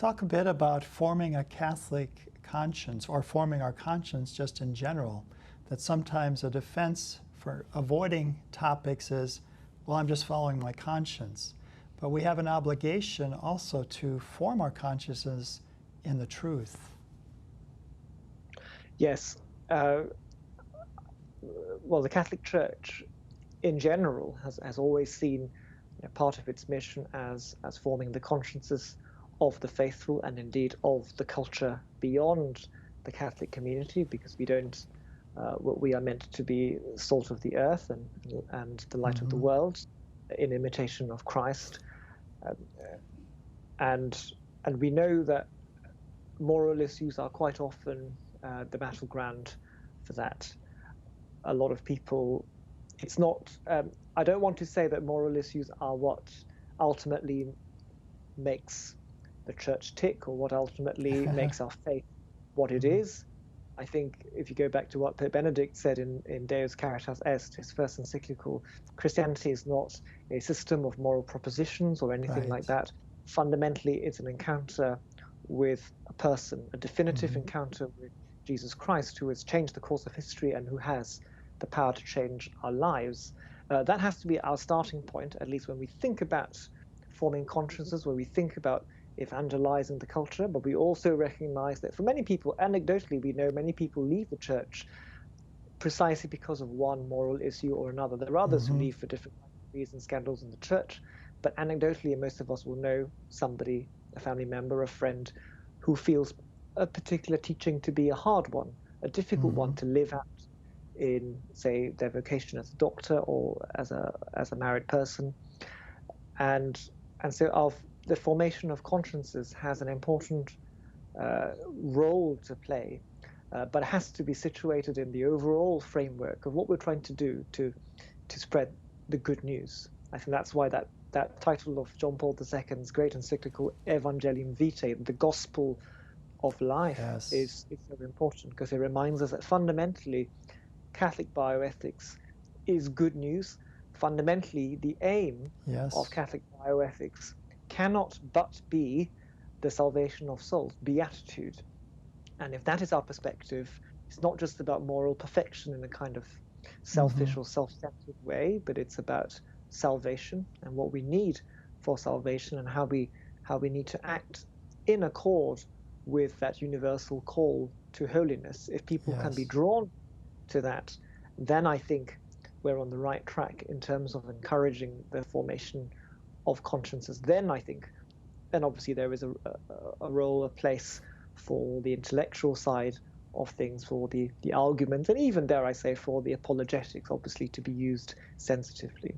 talk a bit about forming a Catholic conscience, or forming our conscience just in general. That sometimes a defense for avoiding topics is, well, I'm just following my conscience. But we have an obligation also to form our consciences in the truth. Yes. Well, the Catholic Church in general has always seen part of its mission as forming the consciences of the faithful, and indeed of the culture beyond the Catholic community, because we don't we are meant to be salt of the earth and the light of the world, in imitation of Christ, and we know that moral issues are quite often the battleground for that. A lot of people, it's not, I don't want to say that moral issues are what ultimately makes the church tick, or what ultimately makes our faith what it is. I think if you go back to what Pope Benedict said in Deus Caritas Est, his first encyclical, Christianity is not a system of moral propositions or anything like that. Fundamentally, it's an encounter with a person, a definitive encounter with Jesus Christ, who has changed the course of history and who has the power to change our lives. That has to be our starting point, at least when we think about forming consciences, when we think about evangelizing the culture. But we also recognize that for many people, anecdotally, we know many people leave the church precisely because of one moral issue or another. There are others who leave for different reasons, scandals in the church, but anecdotally, most of us will know somebody, a family member, a friend, who feels a particular teaching to be a hard one, a difficult one to live out in, say, their vocation as a doctor or as a married person. And so the formation of consciences has an important role to play, but it has to be situated in the overall framework of what we're trying to do to spread the good news. I think that's why that title of John Paul II's great encyclical Evangelium Vitae, the gospel of life, is so important, because it reminds us that fundamentally Catholic bioethics is good news. Fundamentally, the aim of Catholic bioethics cannot but be the salvation of souls, beatitude. And if that is our perspective, it's not just about moral perfection in a kind of selfish or self-centered way, but it's about salvation and what we need for salvation, and how we need to act in accord with that universal call to holiness. If people can be drawn to that, then I think we're on the right track in terms of encouraging the formation of consciences. Then I think, and obviously there is a role, a place for the intellectual side of things, for the arguments, and even, dare I say, for the apologetics, obviously, to be used sensitively.